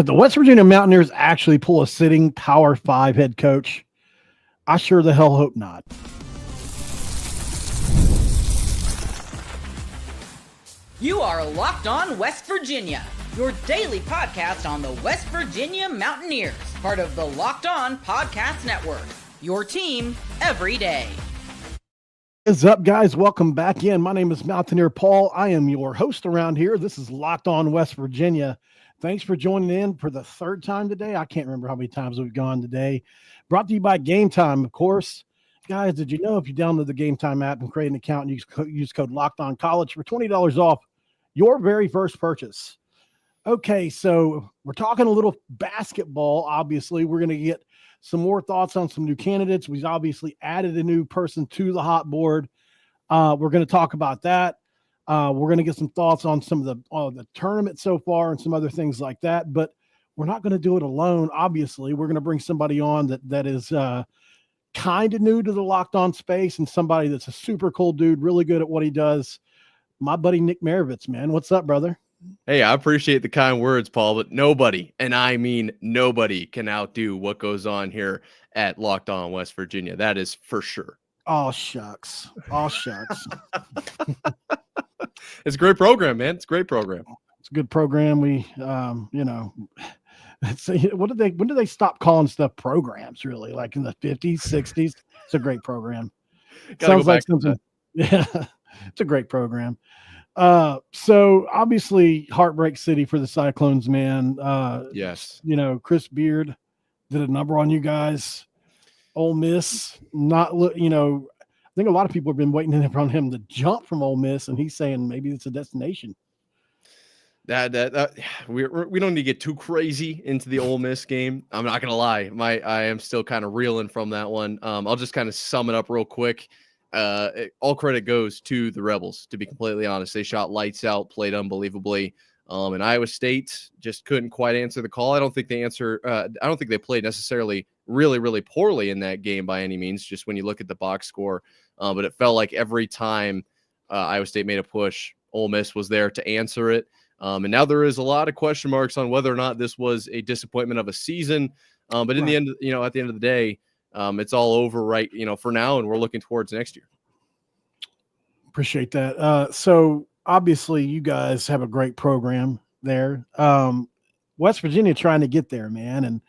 Could the West Virginia Mountaineers actually pull a sitting Power 5 head coach? I sure the hell hope not. You are Locked On West Virginia, your daily podcast on the West Virginia Mountaineers, part of the Locked On Podcast Network, your team every day. What's up, guys? Welcome back in. My name is Mountaineer Paul. I am your host around here. This is Locked On West Virginia. Thanks for joining in for the third time today. I can't remember how many times we've gone today. Brought to you by Game Time, of course. Guys, did you know if you download the Game Time app and create an account and use code LOCKEDONCollege for $20 off your very first purchase? Okay, so we're talking a little basketball, obviously. We're going to get some more thoughts on some new candidates. We've obviously added a new person to the hot board. We're going to talk about that. We're going to get some thoughts on some of the tournament so far and some other things like that. But we're not going to do it alone, obviously. We're going to bring somebody on that is kind of new to the Locked On space and somebody that's a super cool dude, really good at what he does. My buddy Nick Maravitz, man. What's up, brother? Hey, I appreciate the kind words, Paul, but nobody, and I mean nobody, can outdo what goes on here at Locked On West Virginia. That is for sure. Oh, shucks. Oh, shucks. It's a great program, man. It's a great program. It's a good program. We, when did they stop calling stuff programs, really? Like in the 50s, 60s? It's a great program. Sounds like something. Yeah, it's a great program. So obviously Heartbreak City for the Cyclones, man. Yes. Chris Beard did a number on you guys. Ole Miss, I think a lot of people have been waiting on him to jump from Ole Miss, and he's saying maybe it's a destination. We don't need to get too crazy into the Ole Miss game. I'm not gonna lie, I am still kind of reeling from that one. I'll just kind of sum it up real quick. All credit goes to the Rebels, to be completely honest. They shot lights out, played unbelievably. And Iowa State just couldn't quite answer the call. I don't think they played necessarily really, really poorly in that game by any means, just when you look at the box score. But it felt like every time Iowa State made a push, Ole Miss was there to answer it. And now there is a lot of question marks on whether or not this was a disappointment of a season. But in the end, at the end of the day, it's all over for now, and we're looking towards next year. Appreciate that. So obviously you guys have a great program there. West Virginia trying to get there, man. And,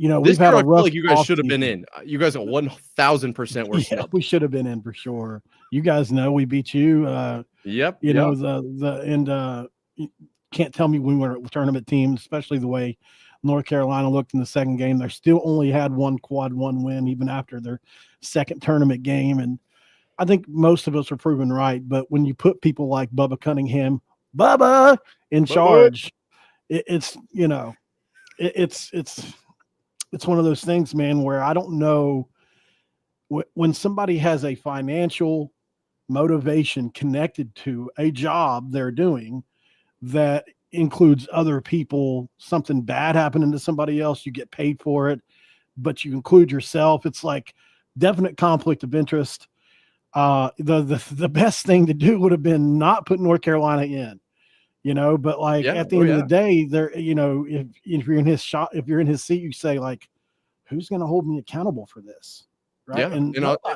we've had a rough. You guys should have been in. You guys are 1,000% were snubbed. We should have been in for sure. You guys know we beat you. Yep. You can't tell me we were a tournament team, especially the way North Carolina looked in the second game. They still only had one quad one win, even after their second tournament game. And I think most of us are proven right. But when you put people like Bubba Cunningham, in charge, it's one of those things, man, where I don't know when somebody has a financial motivation connected to a job they're doing that includes other people, something bad happening to somebody else, you get paid for it, but you include yourself. It's like definite conflict of interest. The best thing to do would have been not put North Carolina in, but at the end of the day, there, if you're in his shot, if you're in his seat, you say like, who's going to hold me accountable for this? Right. Yeah.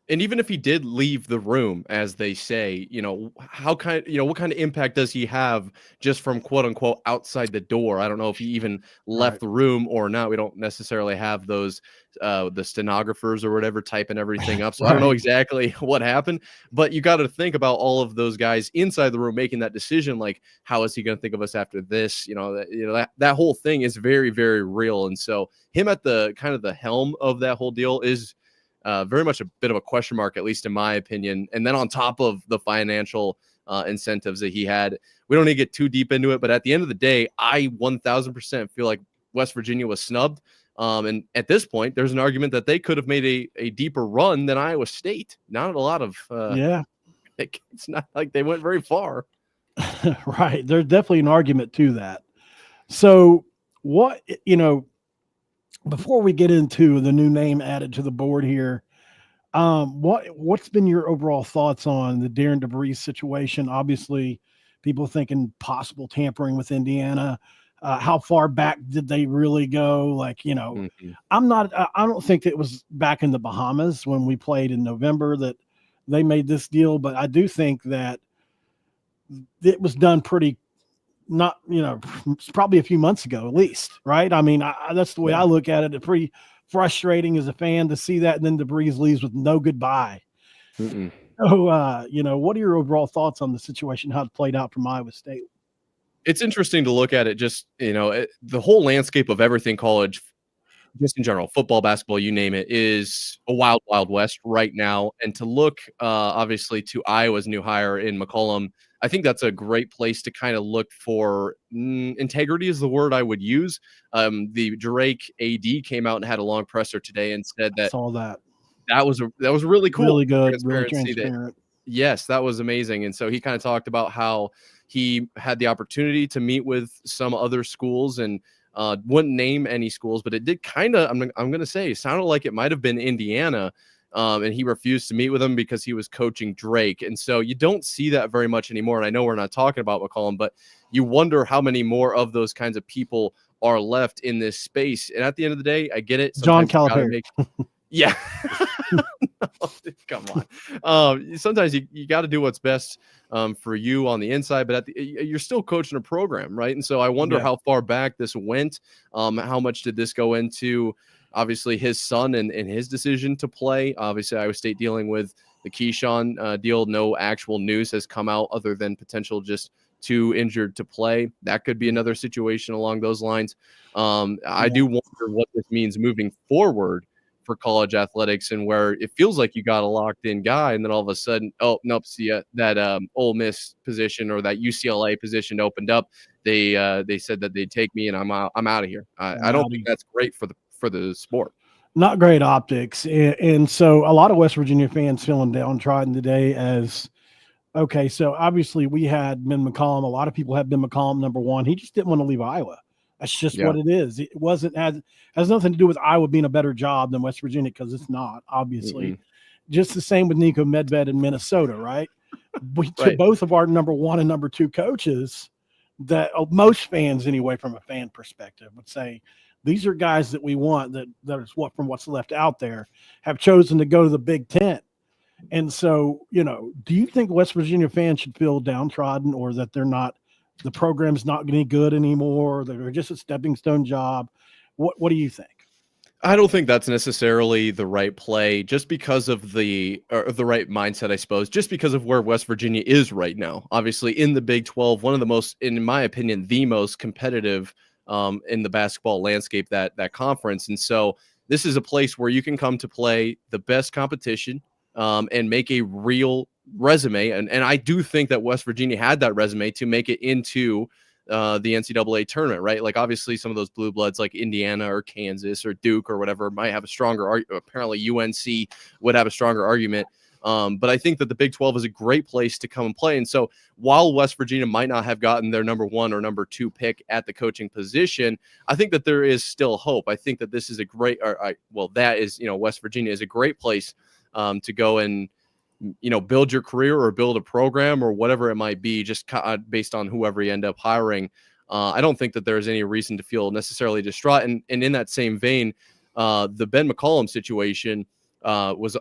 And even if he did leave the room, as they say, what kind of impact does he have just from quote unquote outside the door? I don't know if he even left the room or not. We don't necessarily have those, the stenographers or whatever typing everything up. So I don't know exactly what happened, but you got to think about all of those guys inside the room making that decision. Like, how is he going to think of us after this? That whole thing is very, very real. And so him at the kind of the helm of that whole deal is very much a bit of a question mark, at least in my opinion. And then on top of the financial incentives that he had, we don't need to get too deep into it. But at the end of the day, I 1,000% feel like West Virginia was snubbed. And at this point, there's an argument that they could have made a deeper run than Iowa State. Not a lot of it's not like they went very far. Right. There's definitely an argument to that. So what, before we get into the new name added to the board here, what's been your overall thoughts on the Darren DeVries situation? Obviously, people thinking possible tampering with Indiana. How far back did they really go? Like, I don't think it was back in the Bahamas when we played in November that they made this deal, but I do think that it was done pretty not, it's probably a few months ago at least, right? I mean, that's the way I look at it. It's pretty frustrating as a fan to see that, and then DeVries leaves with no goodbye. Mm-mm. So, what are your overall thoughts on the situation, how it played out from Iowa State? It's interesting to look at it, just, the whole landscape of everything college, just in general, football, basketball, you name it, is a wild, wild west right now. And to look, obviously, to Iowa's new hire in McCollum, I think that's a great place to kind of look for integrity is the word I would use. The Drake AD came out and had a long presser today and said that saw that was really cool, really good, really transparent. Yes, that was amazing. And so he kind of talked about how he had the opportunity to meet with some other schools and wouldn't name any schools, but it did kind of, I'm going to say, sounded like it might have been Indiana. And he refused to meet with him because he was coaching Drake. And so you don't see that very much anymore. And I know we're not talking about McCollum, but you wonder how many more of those kinds of people are left in this space. And at the end of the day, I get it. John Calipari. Yeah. Come on. Sometimes you got to do what's best for you on the inside, but you're still coaching a program, right? And so I wonder how far back this went. How much did this go into, obviously, his son and his decision to play? Obviously, Iowa State dealing with the Keyshawn deal. No actual news has come out other than potential just too injured to play. That could be another situation along those lines. I do wonder what this means moving forward for college athletics, and where it feels like you got a locked in guy, and then all of a sudden, oh nope, see that Ole Miss position or that UCLA position opened up. They said that they'd take me, and I'm out of here. I don't think that's great for the sport. Not great optics, and so a lot of West Virginia fans feeling downtrodden today. As okay, so obviously we had Ben McCollum. A lot of people had Ben McCollum number one. He just didn't want to leave Iowa. That's just what it is. It has nothing to do with Iowa being a better job than West Virginia, because it's not, obviously. Mm-hmm. Just the same with Nico Medved in Minnesota, right? We took both of our number one and number two coaches that most fans, anyway, from a fan perspective, would say these are guys that we want, that is what from what's left out there, have chosen to go to the Big Ten. And so, do you think West Virginia fans should feel downtrodden, or that the program's not any good anymore, they're just a stepping stone job? What do you think? I don't think that's necessarily the right play, just because of the right mindset, I suppose, just because of where West Virginia is right now. Obviously, in the Big 12, one of the most, in my opinion, the most competitive in the basketball landscape, that conference. And so this is a place where you can come to play the best competition and make a real resume. And I do think that West Virginia had that resume to make it into the NCAA tournament, right? Like, obviously some of those blue bloods like Indiana or Kansas or Duke or whatever might have a stronger argument. Apparently UNC would have a stronger argument. But I think that the Big 12 is a great place to come and play. And so while West Virginia might not have gotten their number one or number two pick at the coaching position, I think that there is still hope. I think that this is a great, West Virginia is a great place to go and, build your career or build a program or whatever it might be, just based on whoever you end up hiring. I don't think that there's any reason to feel necessarily distraught. And in that same vein, the Ben McCollum situation I was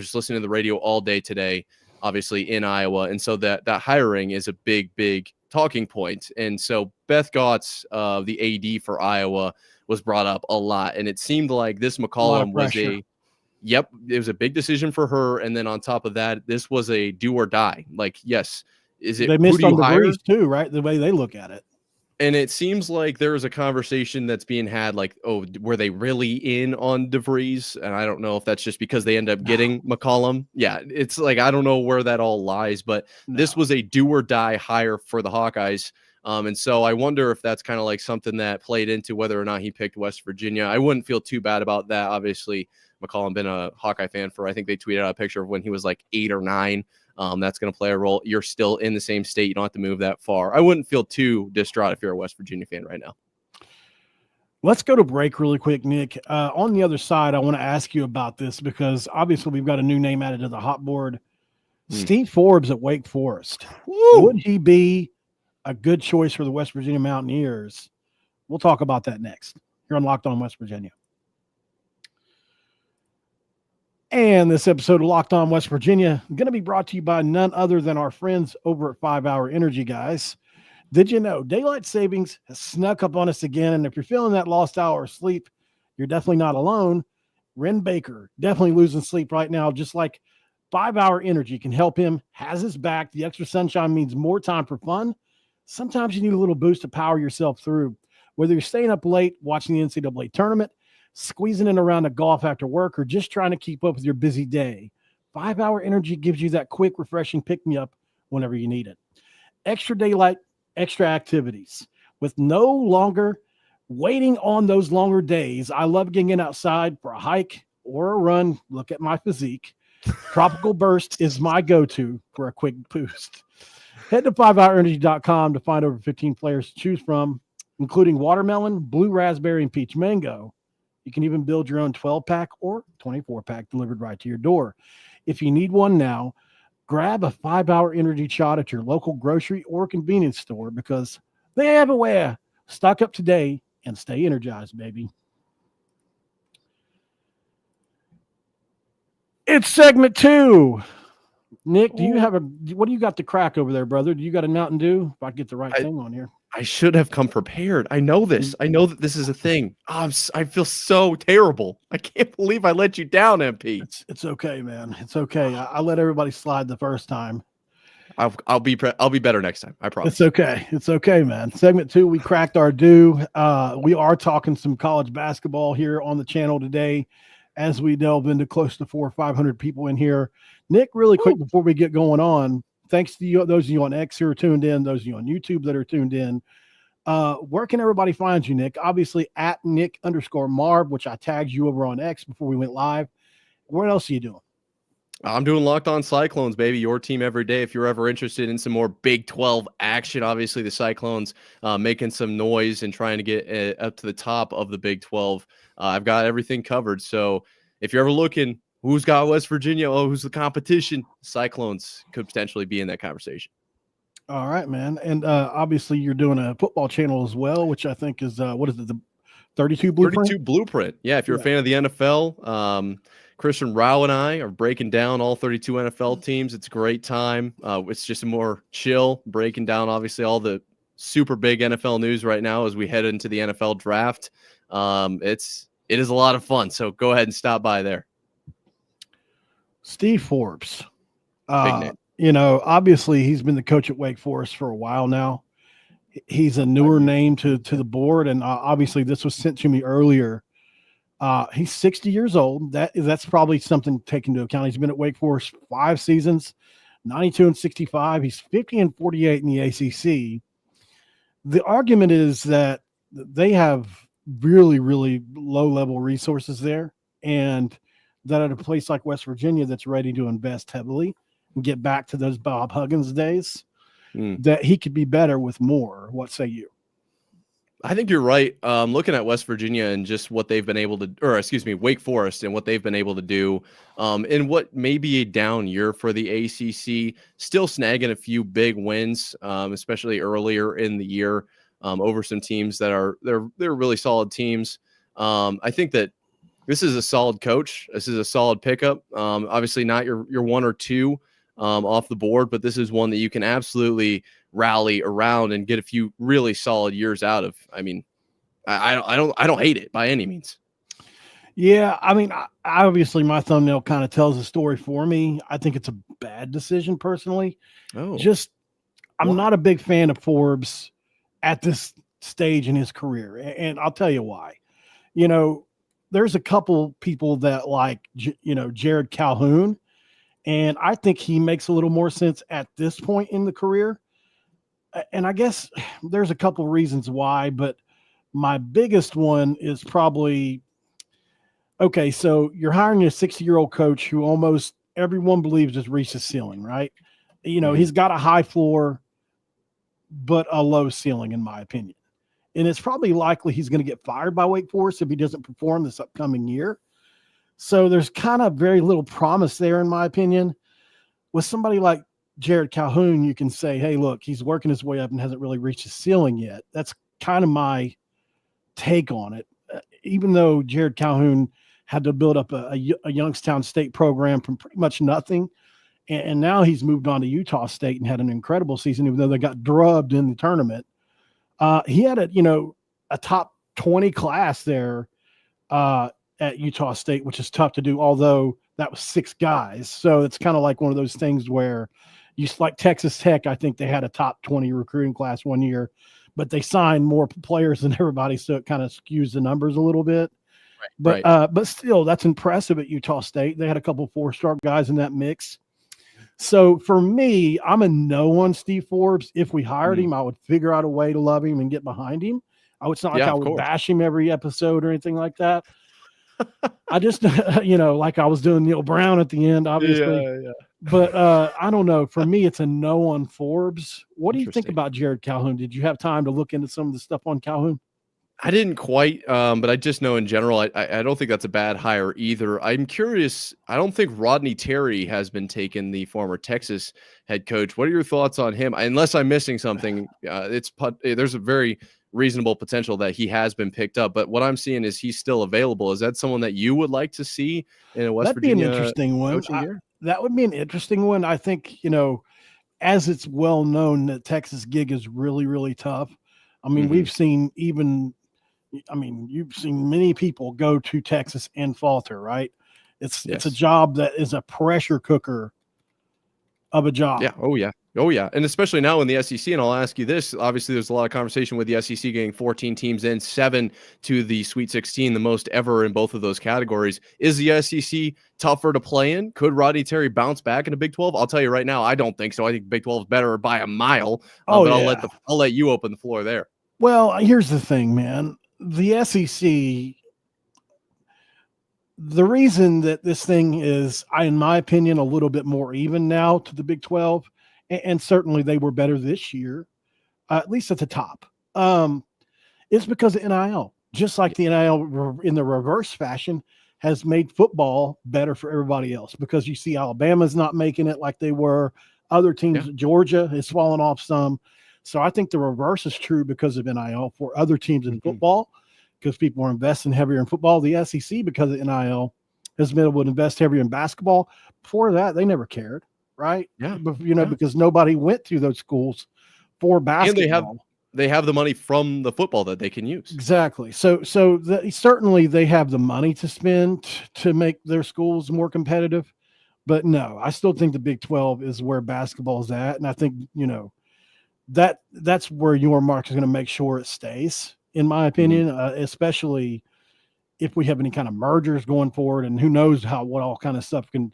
just listening to the radio all day today, obviously in Iowa. And so that hiring is a big, big talking point. And so Beth Gotts, the AD for Iowa, was brought up a lot. And it seemed like this McCollum was it was a big decision for her. And then on top of that, this was a do or die. Like, yes, they missed on the DeVries too, right? The way they look at it. And it seems like there is a conversation that's being had, like, oh, were they really in on DeVries? And I don't know if that's just because they end up getting McCollum. Yeah, it's like, I don't know where that all lies, but this was a do or die hire for the Hawkeyes. And so I wonder if that's kind of like something that played into whether or not he picked West Virginia. I wouldn't feel too bad about that. Obviously, McCollum been a Hawkeye fan for, I think they tweeted out a picture of when he was like 8 or 9. That's going to play a role. You're still in the same state. You don't have to move that far. I wouldn't feel too distraught if you're a West Virginia fan right now. Let's go to break really quick, Nick. On the other side, I want to ask you about this because obviously we've got a new name added to the hot board. Steve Forbes at Wake Forest. Woo! Would he be a good choice for the West Virginia Mountaineers. We'll talk about that next here on Locked On West Virginia. And this episode of Locked On West Virginia is going to be brought to you by none other than our friends over at 5 Hour Energy, guys. Did you know daylight savings has snuck up on us again? And if you're feeling that lost hour of sleep, you're definitely not alone. Wren Baker, definitely losing sleep right now, just like 5 Hour Energy can help him, has his back. The extra sunshine means more time for fun. Sometimes you need a little boost to power yourself through. Whether you're staying up late, watching the NCAA tournament, squeezing in around a golf after work, or just trying to keep up with your busy day, 5 Hour Energy gives you that quick, refreshing pick-me-up whenever you need it. Extra daylight, extra activities. With no longer waiting on those longer days, I love getting outside for a hike or a run. Look at my physique. Tropical Burst is my go-to for a quick boost. Head to 5hourenergy.com to find over 15 flavors to choose from, including watermelon, blue raspberry, and peach mango. You can even build your own 12-pack or 24-pack delivered right to your door. If you need one now, grab a 5 Hour Energy shot at your local grocery or convenience store because they everywhere. Stock up today and stay energized, baby. It's segment 2. Nick, do you have what do you got to crack over there, brother? Do you got a Mountain Dew? If I get the right thing on here. I should have come prepared. I know this. I know that this is a thing. I feel so terrible. I can't believe I let you down, MP. It's okay, man. It's okay. I let everybody slide the first time. I'll be better next time. I promise. It's okay. It's okay, man. Segment 2, we cracked our dew. We are talking some college basketball here on the channel today as we delve into close to 400 or 500 people in here. Nick, really quick before we get going on, thanks to you, those of you on X who are tuned in, those of you on YouTube that are tuned in. Where can everybody find you, Nick? Obviously at Nick_Marv, which I tagged you over on X before we went live. What else are you doing? I'm doing Locked On Cyclones, baby. Your team every day. If you're ever interested in some more Big 12 action, obviously the Cyclones making some noise and trying to get up to the top of the Big 12. I've got everything covered. So if you're ever looking, who's got West Virginia? Oh, who's the competition? Cyclones could potentially be in that conversation. All right, man. And obviously you're doing a football channel as well, which I think is, what is it, the 32 Blueprint? 32 Blueprint. Yeah, if you're a fan of the NFL, Christian Rao and I are breaking down all 32 NFL teams. It's a great time. It's just a more chill, breaking down, obviously, all the super big NFL news right now as we head into the NFL draft. It is a lot of fun. So go ahead and stop by there. Steve Forbes. Obviously he's been the coach at Wake Forest for a while now. He's a newer name to the board. And obviously this was sent to me earlier. He's 60 years old. That's probably something to take into account. He's been at Wake Forest 5 seasons, 92-65. He's 50-48 in the ACC. The argument is that they have really, really low-level resources there, and that at a place like West Virginia that's ready to invest heavily and get back to those Bob Huggins days, that he could be better with more. What say you? I think you're right. Looking at West Virginia and just what they've been able to, Wake Forest and what they've been able to do in what may be a down year for the ACC, still snagging a few big wins, especially earlier in the year over some teams that they're really solid teams. I think that this is a solid coach. This is a solid pickup. Obviously not your 1 or 2 off the board, but this is one that you can absolutely rally around and get a few really solid years out of. I mean, I don't hate it by any means. Yeah, I mean, obviously my thumbnail kind of tells the story for me. I think it's a bad decision personally. I'm not a big fan of Forbes at this stage in his career, and I'll tell you why. There's a couple people that like, Jared Calhoun, and I think he makes a little more sense at this point in the career. And I guess there's a couple reasons why, but my biggest one is probably, okay, so you're hiring a 60-year-old coach who almost everyone believes has reached his ceiling, right? He's got a high floor, but a low ceiling, in my opinion. And it's probably likely he's going to get fired by Wake Forest if he doesn't perform this upcoming year. So there's kind of very little promise there, in my opinion. With somebody like Jared Calhoun, you can say, hey, look, he's working his way up and hasn't really reached his ceiling yet. That's kind of my take on it. Even though Jared Calhoun had to build up a Youngstown State program from pretty much nothing, and now he's moved on to Utah State and had an incredible season, even though they got drubbed in the tournament. He had a top 20 class there at Utah State, which is tough to do, although that was 6 guys. So it's kind of like one of those things where like Texas Tech, I think they had a top 20 recruiting class one year, but they signed more players than everybody. So it kind of skews the numbers a little bit. But still, that's impressive at Utah State. They had a couple 4-star guys in that mix. So for me, I'm a no on Steve Forbes. If we hired him, I would figure out a way to love him and get behind him. It's not like I would bash him every episode or anything like that. I just, like I was doing Neil Brown at the end, obviously. Yeah. But I don't know. For me, it's a no on Forbes. What do you think about Jared Calhoun? Did you have time to look into some of the stuff on Calhoun? I didn't quite, but I just know in general, I don't think that's a bad hire either. I'm curious. I don't think Rodney Terry has been taken, the former Texas head coach. What are your thoughts on him? Unless I'm missing something, there's a very reasonable potential that he has been picked up. But what I'm seeing is he's still available. Is that someone that you would like to see in a West Virginia? That'd be an interesting one. That would be an interesting one. I think, as it's well known, that Texas gig is really, really tough. I mean, you've seen many people go to Texas and falter, right? It's a job that is a pressure cooker of a job. Yeah. Oh, yeah. And especially now in the SEC, and I'll ask you this, obviously there's a lot of conversation with the SEC getting 14 teams in, 7 to the Sweet 16, the most ever in both of those categories. Is the SEC tougher to play in? Could Rodney Terry bounce back in a Big 12? I'll tell you right now, I don't think so. I think Big 12 is better by a mile. But I'll let you open the floor there. Well, here's the thing, man. The SEC, the reason that this thing is, in my opinion, a little bit more even now to the Big 12, and certainly they were better this year, at least at the top, is because of NIL. Just like the NIL in the reverse fashion has made football better for everybody else, because you see Alabama's not making it like they were. Other teams, Georgia has fallen off some. So I think the reverse is true because of NIL for other teams in football, because people are investing heavier in football. The SEC, because of NIL, has been able to invest heavier in basketball. Before that, they never cared, right? Yeah. But, because nobody went to those schools for basketball. And they have the money from the football that they can use. Exactly. So certainly they have the money to spend to make their schools more competitive. But no, I still think the Big 12 is where basketball is at. And I think, that's where your mark is going to make sure it stays, in my opinion, especially if we have any kind of mergers going forward, and who knows what all kind of stuff can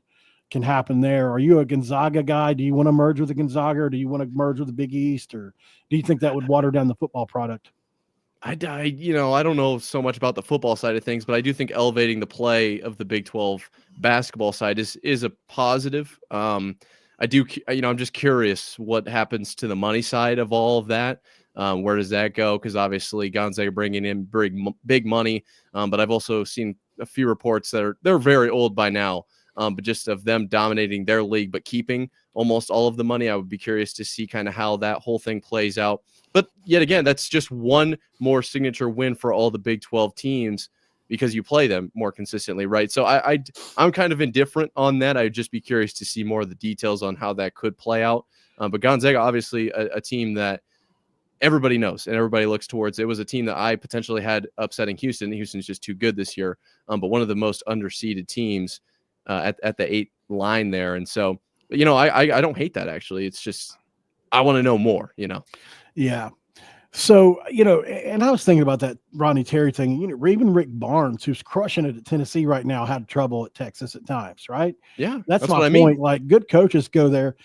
happen there. Are you a Gonzaga guy? Do you want to merge with the Gonzaga, or do you want to merge with the Big East, or do you think that would water down the football product? I don't know so much about the football side of things, but I do think elevating the play of the Big 12 basketball side is a positive. I'm just curious what happens to the money side of all of that. Where does that go? Because obviously Gonzaga bringing in big money, but I've also seen a few reports that they're very old by now, but just of them dominating their league but keeping almost all of the money. I would be curious to see kind of how that whole thing plays out. But yet again, that's just one more signature win for all the Big 12 teams, because you play them more consistently, right? So I'm kind of indifferent on that. I'd just be curious to see more of the details on how that could play out. But Gonzaga, obviously a team that everybody knows and everybody looks towards. It was a team that I potentially had upsetting Houston. Houston's just too good this year, but one of the most underseeded teams at the 8 line there. And so, I don't hate that, actually. It's just I want to know more, Yeah. So, and I was thinking about that Rodney Terry thing. Even Rick Barnes, who's crushing it at Tennessee right now, had trouble at Texas at times, right? Yeah, that's my point. Like, good coaches go there.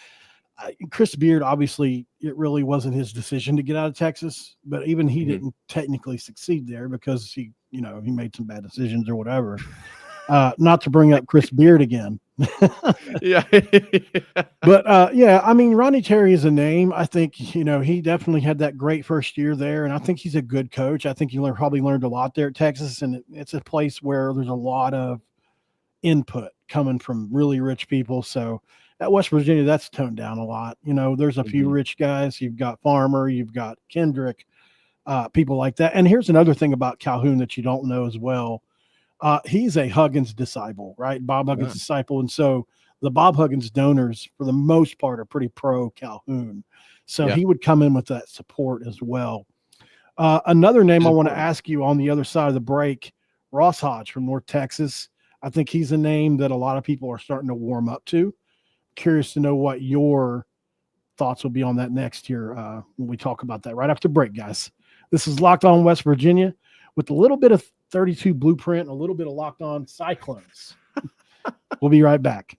Chris Beard, obviously, it really wasn't his decision to get out of Texas, but even he didn't technically succeed there because he made some bad decisions or whatever. Not to bring up Chris Beard again. Yeah. But Rodney Terry is a name. I think, he definitely had that great first year there, and I think he's a good coach. I think he probably learned a lot there at Texas, and it's a place where there's a lot of input coming from really rich people. So At West Virginia, that's toned down a lot. There's a few rich guys. You've got Farmer, you've got Kendrick, people like that. And here's another thing about Calhoun that you don't know as well. He's a Huggins disciple, right? Bob Huggins disciple. And so the Bob Huggins donors, for the most part, are pretty pro Calhoun. So he would come in with that support as well. Another name I want to ask you on the other side of the break, Ross Hodge from North Texas. I think he's a name that a lot of people are starting to warm up to. Curious to know what your thoughts will be on that next year when we talk about that right after break, guys. This is Locked On West Virginia with a little bit of 32 Blueprint and a little bit of Locked On Cyclones. We'll be right back.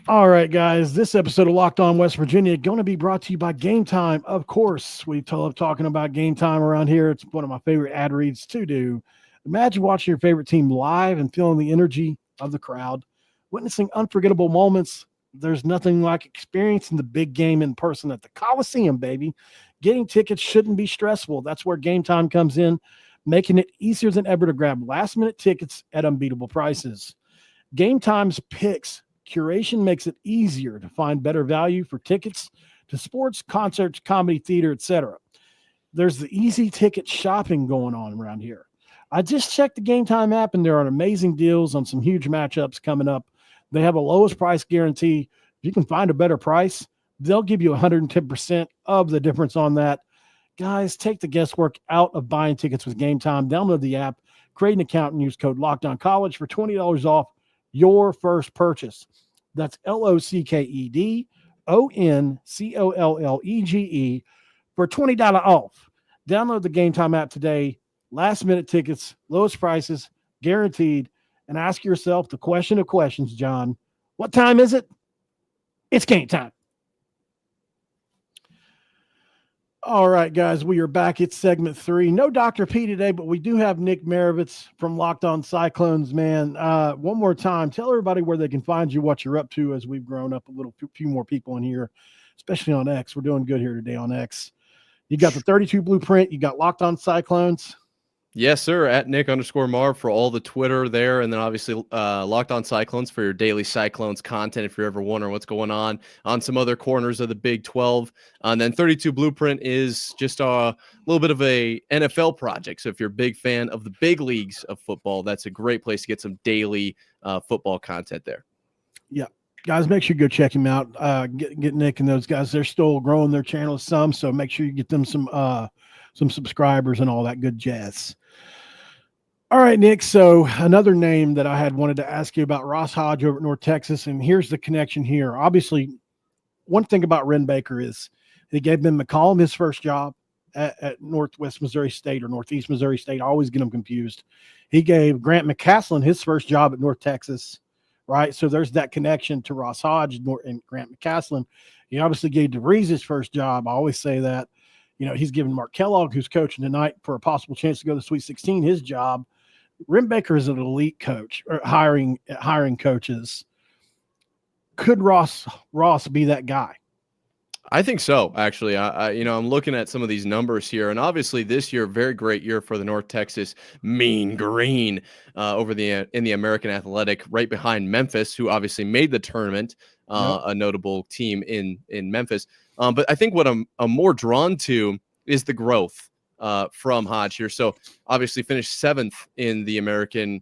All right, guys, this episode of Locked On West Virginia is going to be brought to you by Game Time. Of course, we love talking about Game Time around here. It's one of my favorite ad reads to do. Imagine watching your favorite team live and feeling the energy of the crowd, witnessing unforgettable moments. There's nothing like experiencing the big game in person at the Coliseum, baby. Getting tickets shouldn't be stressful. That's where Game Time comes in, making it easier than ever to grab last-minute tickets at unbeatable prices. Game Time's picks curation makes it easier to find better value for tickets to sports, concerts, comedy, theater, etc. There's the easy ticket shopping going on around here. I just checked the Game Time app, and there are amazing deals on some huge matchups coming up. They have a lowest price guarantee. If you can find a better price, they'll give you 110% of the difference on that. Guys, take the guesswork out of buying tickets with Game Time. Download the app, create an account, and use code LOCKEDONCollege for $20 off your first purchase. That's LOCKEDONCOLLEGE for $20 off. Download the Game Time app today. Last minute tickets, lowest prices, guaranteed. And ask yourself the question of questions, John. What time is it? It's game time. All right, guys, we are back. It's segment 3. No Dr. P today, but we do have Nick Maravitz from Locked On Cyclones, man. One more time, tell everybody where they can find you, what you're up to as we've grown up a few more people in here, especially on X. We're doing good here today on X. You got the 32 Blueprint. You got Locked On Cyclones. Yes, sir. At Nick_Marv for all the Twitter there. And then obviously Locked On Cyclones for your daily Cyclones content if you're ever wondering what's going on some other corners of the Big 12. And then 32 Blueprint is just a little bit of a NFL project. So if you're a big fan of the big leagues of football, that's a great place to get some daily football content there. Yeah. Guys, make sure you go check him out. Get Nick and those guys. They're still growing their channels some, so make sure you get them some subscribers and all that good jazz. All right, Nick. So another name that I had wanted to ask you about, Ross Hodge over at North Texas, and here's the connection here. Obviously, one thing about Wren Baker is he gave Ben McCollum his first job at Northwest Missouri State or Northeast Missouri State. I always get them confused. He gave Grant McCaslin his first job at North Texas, right? So there's that connection to Ross Hodge and Grant McCaslin. He obviously gave DeVries his first job. I always say that. He's given Mark Kellogg, who's coaching tonight for a possible chance to go to the Sweet 16, his job. Wren Baker is an elite coach, or hiring coaches. Could Ross be that guy? I think so, actually. I'm looking at some of these numbers here, and obviously this year, very great year for the North Texas Mean Green in the American Athletic, right behind Memphis, who obviously made the tournament, a notable team in Memphis. But I think what I'm more drawn to is the growth from Hodge here. So obviously finished 7th in the American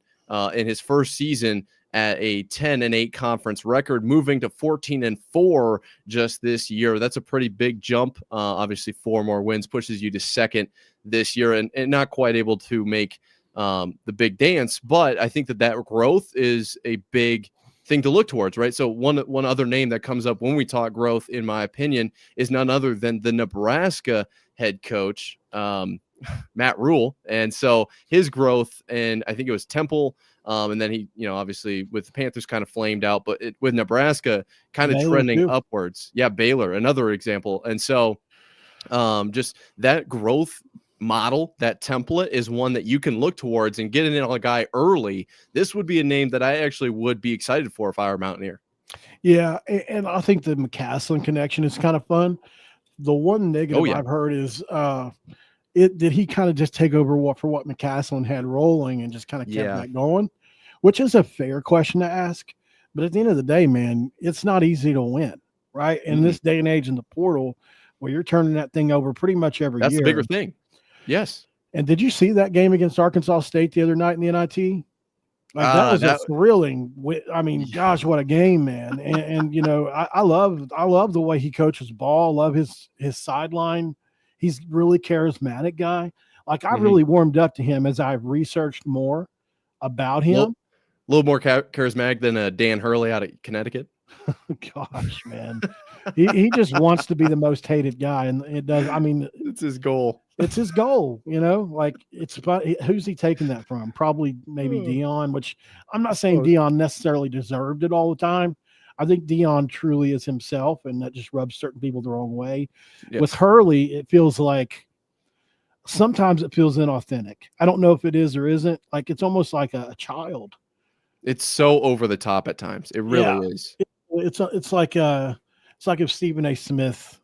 in his first season at a 10-8 conference record, moving to 14-4 just this year. That's a pretty big jump. Obviously 4 more wins pushes you to 2nd this year, and not quite able to make the big dance. But I think that growth is a big thing to look towards, right? So one other name that comes up when we talk growth, in my opinion, is none other than the Nebraska head coach, Matt Rule. And so his growth, and I think it was Temple, and then he, obviously with the Panthers kind of flamed out, but with Nebraska kind of trending upwards. Yeah, Baylor, another example. And so just that growth model, that template, is one that you can look towards, and getting in on a guy early. This would be a name that I actually would be excited for if I were Mountaineer. Yeah, and I think the McCaslin connection is kind of fun. The one negative I've heard is did he kind of just take over what McCaslin had rolling and just kind of kept that going, which is a fair question to ask. But at the end of the day, man, it's not easy to win, right? In this day and age in the portal, where you're turning that thing over pretty much every year. That's the bigger thing. Yes. And did you see that game against Arkansas State the other night in the NIT? Like that was a thrilling. I mean, gosh, what a game, man! And you know, I love the way he coaches ball. Love his sideline. He's really charismatic guy. Like I really warmed up to him as I've researched more about him. A little more charismatic than Dan Hurley out of Connecticut. Gosh, man, he just wants to be the most hated guy, and it does. I mean, it's his goal. It's his goal, you know. Like it's about who's he taking that from? Probably maybe Dion, which I'm not saying Dion necessarily deserved it all the time. I think Dion truly is himself, and that just rubs certain people the wrong way. Yes. With Hurley, it feels like sometimes it feels inauthentic. I don't know if it is or isn't. Like it's almost like a child. It's so over the top at times. It really is. It's like if Stephen A. Smith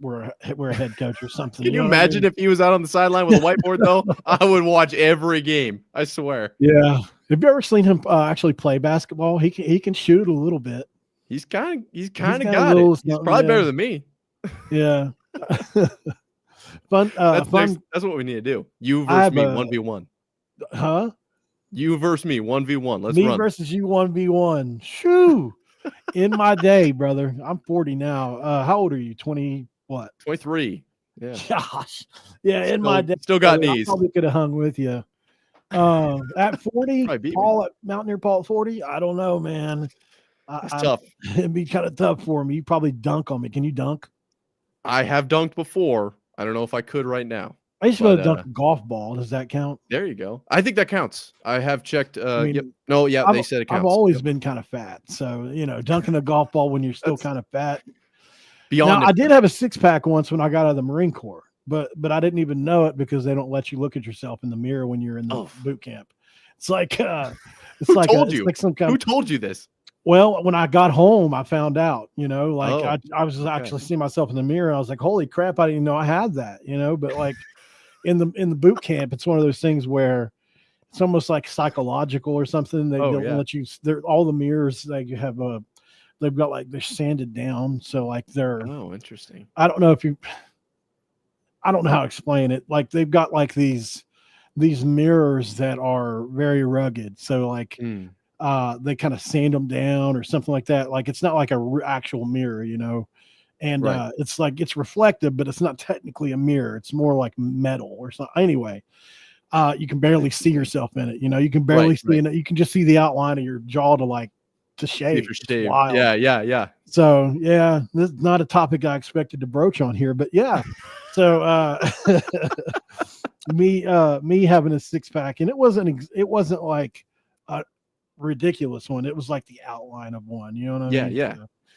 were a head coach or something. Can you imagine if he was out on the sideline with a whiteboard though? I would watch every game. I swear. Yeah. Have you ever seen him actually play basketball? He can shoot a little bit. He's kind of got it. He's probably better than me. Yeah. Fun. That's what we need to do. You versus me 1v1. Huh? You versus me 1v1. Let's run. Me versus you 1v1. Shoo. In my day, brother. I'm 40 now. How old are you? 20 what? 23. Yeah. Gosh. Yeah, in my day. Still got knees. I probably could have hung with you. At 40, Paul at Mountaineer Paul at 40. I don't know, man. It's tough. It'd be kind of tough for me. You probably dunk on me. Can you dunk? I have dunked before. I don't know if I could right now. I used to be able to dunk a golf ball. Does that count? There you go. I think that counts. I have checked. They said it counts. I've always been kind of fat. So, you know, dunking a golf ball when you're still kind of fat. Now, I did have a six-pack once when I got out of the Marine Corps, but I didn't even know it because they don't let you look at yourself in the mirror when you're in the boot camp. It's like Who told you this? Well, when I got home, I found out, you know, like I was actually seeing myself in the mirror and I was like, holy crap, I didn't know I had that, you know, but like in the boot camp, it's one of those things where it's almost like psychological or something. They don't let you, all the mirrors that you have, they've got like, they're sanded down. So like interesting. I don't know how to explain it. Like they've got like these mirrors that are very rugged. So like, they kind of sand them down or something like that. Like it's not like a actual mirror, you know, and it's like it's reflective, but it's not technically a mirror. It's more like metal or something. Anyway, you can barely see yourself in it. You know, you can barely see it. You can just see the outline of your jaw to shave. It's wild. Yeah. So yeah, this is not a topic I expected to broach on here, but yeah. So me having a six-pack, and it wasn't like a ridiculous one. It was like the outline of one. You know what I mean? Yeah.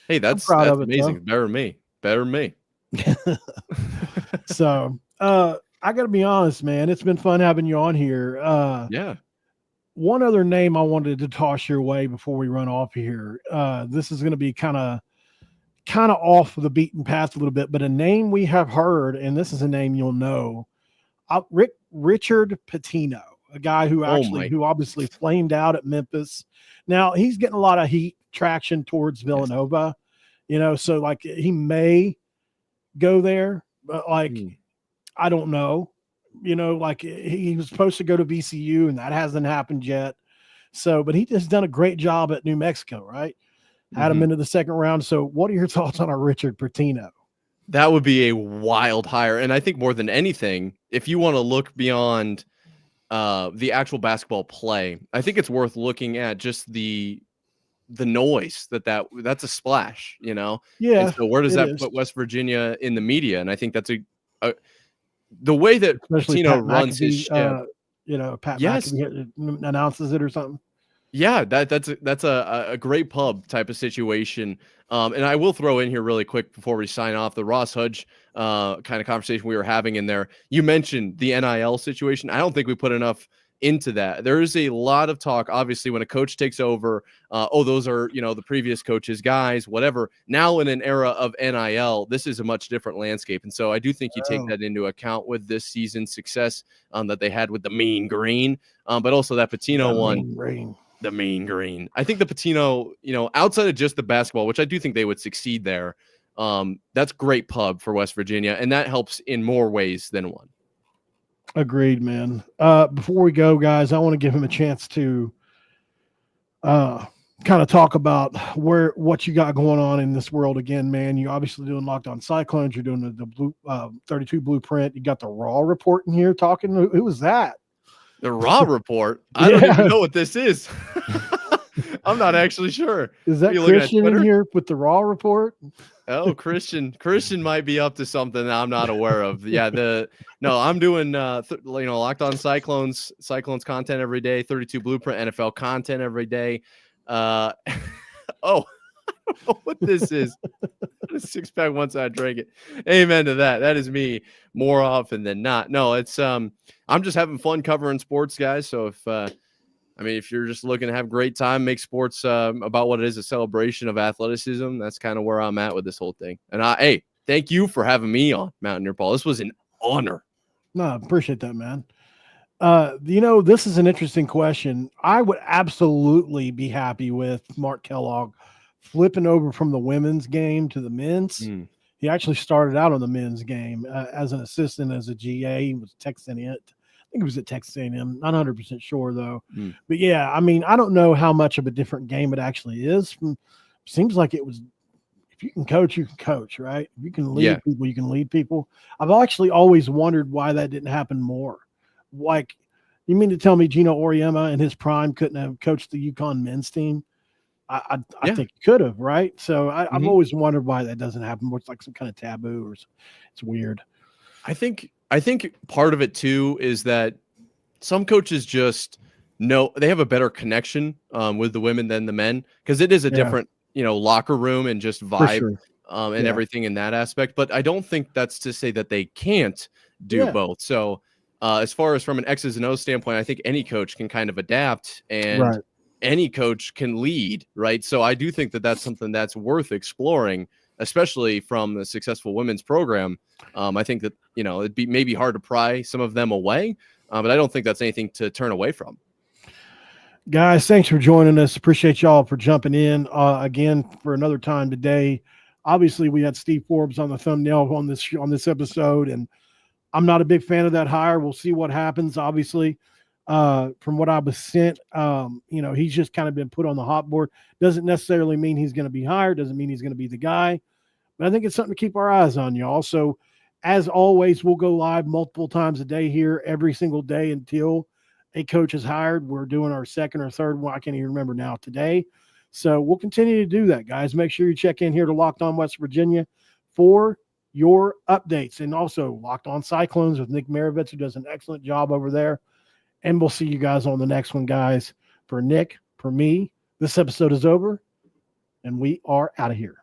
Hey, that's amazing. It, better than me. So I gotta be honest, man. It's been fun having you on here. Yeah. One other name I wanted to toss your way before we run off here. This is going to be kind of off the beaten path a little bit, but a name we have heard, and this is a name you'll know, Richard Pitino, a guy who obviously flamed out at Memphis. Now he's getting a lot of heat traction towards Villanova, you know, so like he may go there, but like, I don't know. You know, like he was supposed to go to VCU and that hasn't happened yet. So, but he just done a great job at New Mexico, right? Had him into the second round. So what are your thoughts on our Richard Pitino? That would be a wild hire. And I think more than anything, if you want to look beyond the actual basketball play, I think it's worth looking at just the noise that's a splash, you know? Yeah. And so where does that put West Virginia in the media? And I think that's the way that Pitino runs his ship, you know, Pat McAfee announces it or something. Yeah, that's a great pub type of situation. And I will throw in here really quick before we sign off the Ross Hudge kind of conversation we were having in there. You mentioned the NIL situation. I don't think we put enough into that. There is a lot of talk, obviously, when a coach takes over, those are, you know, the previous coaches, guys, whatever. Now in an era of NIL, this is a much different landscape. And so I do think you take that into account with this season's success that they had with the Mean Green, but also that Pitino one. the mean green. I think the Patino, outside of just the basketball, which I do think they would succeed there, that's great pub for West Virginia, and that helps in more ways than one. Agreed, man. Before we go, guys, I want to give him a chance to kind of talk about what you got going on in this world again, man. You're obviously doing Locked On Cyclones. You're doing the blue 32 Blueprint. You got the Raw report in here talking. Who was that? The Raw report? I don't even know what this is. I'm not actually sure. Is that Christian in here with the Raw report? Oh, Christian might be up to something that I'm not aware of. Yeah, I'm doing Locked On Cyclones content every day, 32 Blueprint NFL content every day. I don't know what this is. A 6-pack once I drank it. Amen to that. That is me more often than not. No, it's I'm just having fun covering sports, guys. So if you're just looking to have a great time, make sports about what it is, a celebration of athleticism, that's kind of where I'm at with this whole thing. And hey, thank you for having me on, Mountaineer Paul. This was an honor. No, I appreciate that, man. This is an interesting question. I would absolutely be happy with Mark Kellogg flipping over from the women's game to the men's. He actually started out on the men's game as an assistant, as a GA. He was Texas A&M. I think it was at Texas A&M. Not 100% sure though. But yeah, I don't know how much of a different game it actually is. Seems like it was. If you can coach, you can coach, right? If you can lead people, you can lead people. I've actually always wondered why that didn't happen more. Like, you mean to tell me Gino Auriemma in his prime couldn't have coached the UConn men's team? I think he could have, right? So I've always wondered why that doesn't happen. It's like some kind of taboo, or it's weird. I think part of it too is that some coaches just know they have a better connection with the women than the men, because it is a different, locker room and just vibe and everything in that aspect. But I don't think that's to say that they can't do both. So as far as from an X's and O's standpoint, I think any coach can kind of adapt, and any coach can lead, right? So I do think that that's something that's worth exploring, especially from the successful women's program. I think that, it'd be maybe hard to pry some of them away, but I don't think that's anything to turn away from. Guys, thanks for joining us. Appreciate y'all for jumping in again for another time today. Obviously, we had Steve Forbes on the thumbnail on this episode, and I'm not a big fan of that hire. We'll see what happens. Obviously, from what I was sent, he's just kind of been put on the hot board. Doesn't necessarily mean he's going to be hired. Doesn't mean he's going to be the guy. But I think it's something to keep our eyes on, y'all. So, as always, we'll go live multiple times a day here every single day until a coach is hired. We're doing our second or third one. I can't even remember now today. So we'll continue to do that, guys. Make sure you check in here to Locked On West Virginia for your updates, and also Locked On Cyclones with Nick Maravitz, who does an excellent job over there. And we'll see you guys on the next one, guys. For Nick, for me, this episode is over, and we are out of here.